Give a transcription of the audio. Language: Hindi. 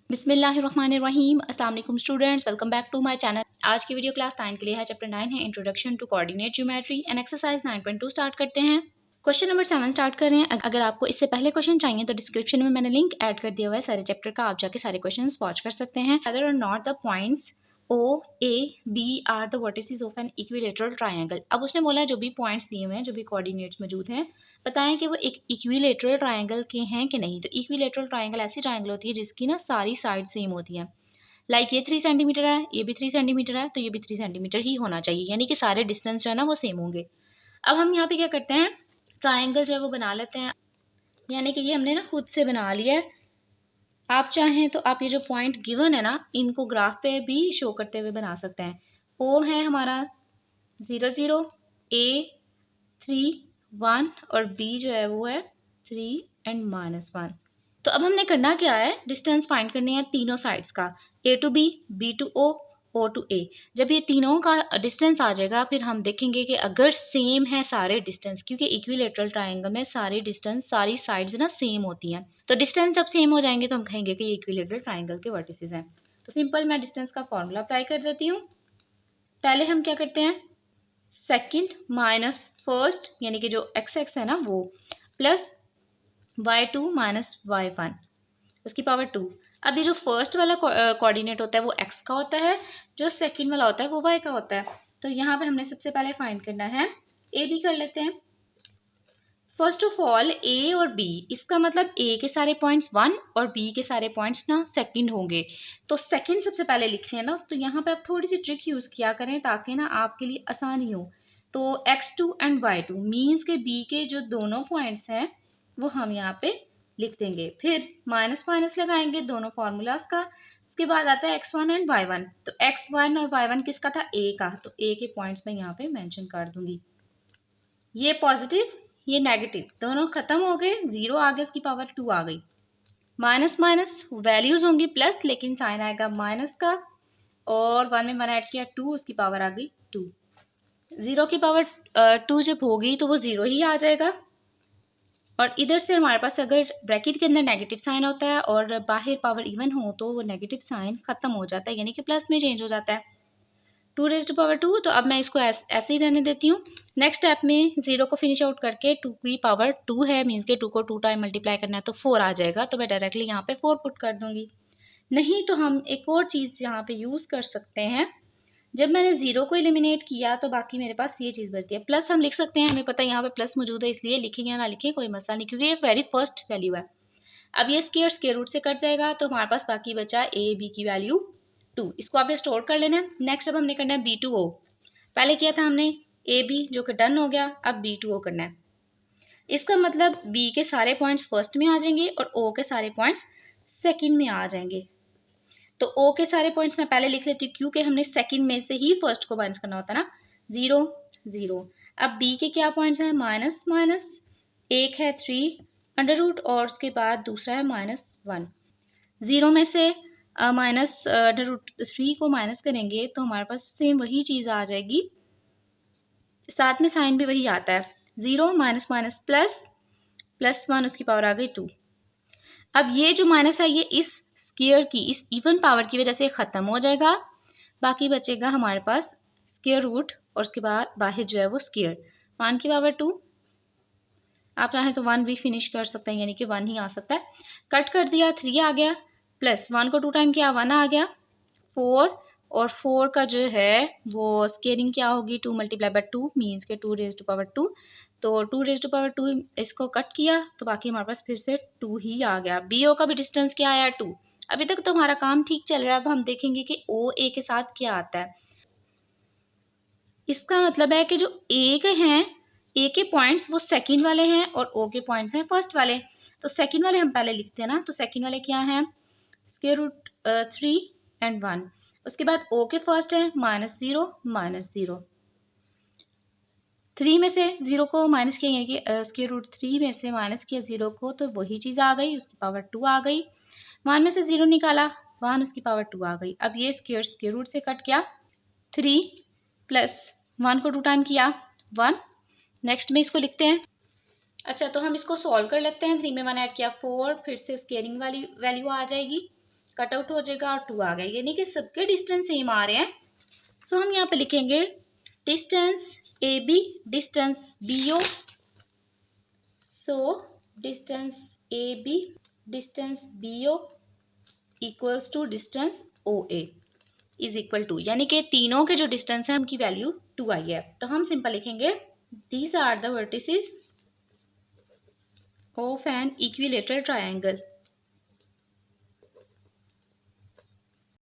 बिस्मिल्लाहिर्रहमानिर्रहीम। अस्सलाम वालेकुम students, welcome back to my channel. आज की वीडियो क्लास 9 के लिए है। चैप्टर 9 है introduction to coordinate geometry and exercise 9.2 start करते हैं। क्वेश्चन नंबर 7 स्टार्ट कर रहे हैं। अगर आपको इससे पहले क्वेश्चन चाहिए तो डिस्क्रिप्शन में मैंने लिंक ऐड कर दिया हुआ है सारे चैप्टर का, आप जाके सारे क्वेश्चन वॉच कर सकते हैं। वेदर और not the points O, A, B are the vertices of an equilateral triangle. अब उसने बोला जो भी पॉइंट्स दिए हुए हैं, जो भी कोऑर्डिनेट्स मौजूद हैं, बताएं कि वो एक इक्विलेटरल ट्रायंगल के हैं कि नहीं। तो इक्विलेटरल ट्रायंगल ऐसी ट्रायंगल होती है जिसकी ना सारी साइड सेम होती हैं। लाइक ये 3 सेंटीमीटर है, ये भी 3 सेंटीमीटर है, तो ये भी 3 सेंटीमीटर ही होना चाहिए, यानी कि सारे डिस्टेंस जो है ना वो सेम होंगे। अब हम यहाँ पे क्या करते हैं, ट्रायंगल जो है वो बना लेते हैं। यानी कि ये हमने ना खुद से बना लिया है। आप चाहें तो आप ये जो पॉइंट गिवन है ना, इनको ग्राफ पे भी शो करते हुए बना सकते हैं। ओ है हमारा 0 0, A 3 1 और B जो है वो है 3 एंड -1। तो अब हमने करना क्या है, डिस्टेंस फाइंड करनी है तीनों साइड्स का, A to B, B to O, O to A। जब ये तीनों का डिस्टेंस आ जाएगा फिर हम देखेंगे कि अगर सेम है सारे डिस्टेंस, क्योंकि इक्विलेटरल ट्रायंगल में सारे डिस्टेंस सारी साइड्स ना सेम होती हैं, तो डिस्टेंस जब सेम हो जाएंगे तो हम कहेंगे कि ये इक्विलेटरल ट्रायंगल के वर्टिसेस हैं। तो सिंपल मैं डिस्टेंस का फॉर्मूला अप्लाई कर देती हूँ। पहले हम क्या करते हैं, सेकंड माइनस फर्स्ट, यानी कि जो एक्स एक्स है ना वो, प्लस y2 माइनस y1 उसकी पावर 2। अब ये जो फर्स्ट वाला कोऑर्डिनेट होता है वो x का होता है, जो सेकंड वाला होता है वो y का होता है। तो यहाँ पे हमने सबसे पहले फाइंड करना है, a b कर लेते हैं। फर्स्ट ऑफ ऑल a और b, इसका मतलब a के सारे पॉइंट्स 1 और b के सारे पॉइंट्स ना सेकंड होंगे, तो सेकंड सबसे पहले लिख रहे हैं ना। तो यहाँ पे आप थोड़ी सी ट्रिक यूज किया करें ताकि ना आपके लिए आसानी हो। तो x2 एंड y2 मीन्स के b के जो दोनों पॉइंट्स हैं वो हम यहाँ पे लिख देंगे। फिर माइनस माइनस लगाएंगे दोनों फॉर्मूलाज का। उसके बाद आता है x1 एंड y1। तो x1 और y1 किसका था, a का, तो a के पॉइंट्स मैं यहाँ पे मेंशन कर दूंगी। ये पॉजिटिव ये नेगेटिव दोनों खत्म हो गए, 0 आ गया, उसकी पावर 2 आ गई। माइनस माइनस वैल्यूज होंगी प्लस, लेकिन साइन आएगा माइनस का, और 1 में 1 ऐड किया 2, उसकी पावर आ गई 2। 0 की पावर 2 जब होगी तो वो 0 ही आ जाएगा। और इधर से हमारे पास अगर ब्रैकेट के अंदर नेगेटिव साइन होता है और बाहर पावर इवन हो तो वो नेगेटिव साइन खत्म हो जाता है, यानी कि प्लस में चेंज हो जाता है। 2 रेज़ टू पावर 2, तो अब मैं इसको ऐसे ही रहने देती हूँ। नेक्स्ट स्टेप में 0 को फिनिश आउट करके 2 की पावर 2 है, मीन्स के 2 को 2 टाइम मल्टीप्लाई करना है तो 4 आ जाएगा, तो मैं डायरेक्टली यहाँ पे 4 पुट कर दूंगी। नहीं तो हम एक और चीज़ यहाँ पे यूज़ कर सकते हैं। जब मैंने 0 को एलिमिनेट किया तो बाकी मेरे पास ये चीज़ बचती है, प्लस हम लिख सकते हैं, हमें पता है यहाँ पे प्लस मौजूद है, इसलिए लिखें या ना लिखें कोई मसला नहीं, क्योंकि ये वेरी फर्स्ट वैल्यू है। अब ये स्क्वायर रूट से कट जाएगा तो हमारे पास बाकी बचा a b की वैल्यू 2, इसको आपने स्टोर कर लेना है। नेक्स्ट अब हमने करना है b टू o। पहले किया था हमने a b जो कि डन हो गया, अब b टू o करना है। इसका मतलब b के सारे पॉइंट्स फर्स्ट में आ जाएंगे और o के सारे पॉइंट्स सेकंड में आ जाएंगे। तो o के सारे पॉइंट्स मैं पहले लिख लेती हूँ, क्योंकि हमने सेकंड में से ही फर्स्ट को माइनस करना होता है ना। 0 0। अब b के क्या पॉइंट्स हैं, माइनस माइनस, एक है 3 अंडर रूट और उसके बाद दूसरा है -1। 0 में से माइनस अंडर रूट 3 को माइनस करेंगे तो हमारे पास सेम वही चीज़ आ जाएगी, साथ में साइन भी वही आता है। 0 माइनस माइनस प्लस, +1 उसकी पावर आ गई 2। अब ये जो माइनस है ये इस स्क्वायर की, इस इवन पावर की वजह से ख़त्म हो जाएगा। बाकी बचेगा हमारे पास स्क्वायर रूट और उसके बाद बाहर जो है वो स्क्वायर, 1 की पावर 2। आप चाहें तो 1 भी फिनिश कर सकते हैं, यानी कि 1 ही आ सकता है। कट कर दिया, 3 आ गया, प्लस 1 को 2 टाइम किया 1 आ गया, 4। और 4 का जो है वो स्केयरिंग क्या होगी, 2 मल्टीप्लाई बाय 2 मीन्स के 2 रेज़ टू पावर 2। तो 2 रेज़ टू पावर 2 इसको कट किया तो बाकी हमारे पास फिर से 2 ही आ गया। बी ओ का भी डिस्टेंस क्या आया, 2। अभी तक तो हमारा काम ठीक चल रहा है। अब हम देखेंगे कि ओ ए के साथ क्या आता है। इसका मतलब है कि जो ए के हैं, ए के पॉइंट्स वो सेकंड वाले हैं और ओ के पॉइंट्स हैं फर्स्ट वाले। तो सेकंड वाले हम पहले लिखते हैं ना, तो सेकंड वाले क्या हैं, स्क्वायर रूट 3 एंड 1। उसके बाद ओ के फर्स्ट है -0 -0। 3 में से 0 को माइनस किया, यानी कि स्क्वायर रूट 3 में से माइनस किया 0 को, तो वही चीज़ आ गई, उसकी पावर 2 आ गई। 1 में से 0 निकाला 1, उसकी पावर 2 आ गई। अब ये स्क्वायर रूट से कट किया, 3 प्लस 1 को 2 टाइम किया 1। नेक्स्ट में इसको लिखते हैं। अच्छा, तो हम इसको सॉल्व कर लेते हैं। 3 में 1 ऐड किया 4, फिर से स्केयरिंग वाली वैल्यू आ जाएगी, कट आउट हो जाएगा और 2 आ गया, यानी कि सबके डिस्टेंस सेम आ रहे हैं। सो हम यहाँ पे लिखेंगे distance A B, distance B O. So distance A B, distance B O equals to distance O A is equal to, यानी कि तीनों के जो डिस्टेंस है उनकी वैल्यू 2 आई है। तो हम सिंपल लिखेंगे these are the vertices of an equilateral triangle.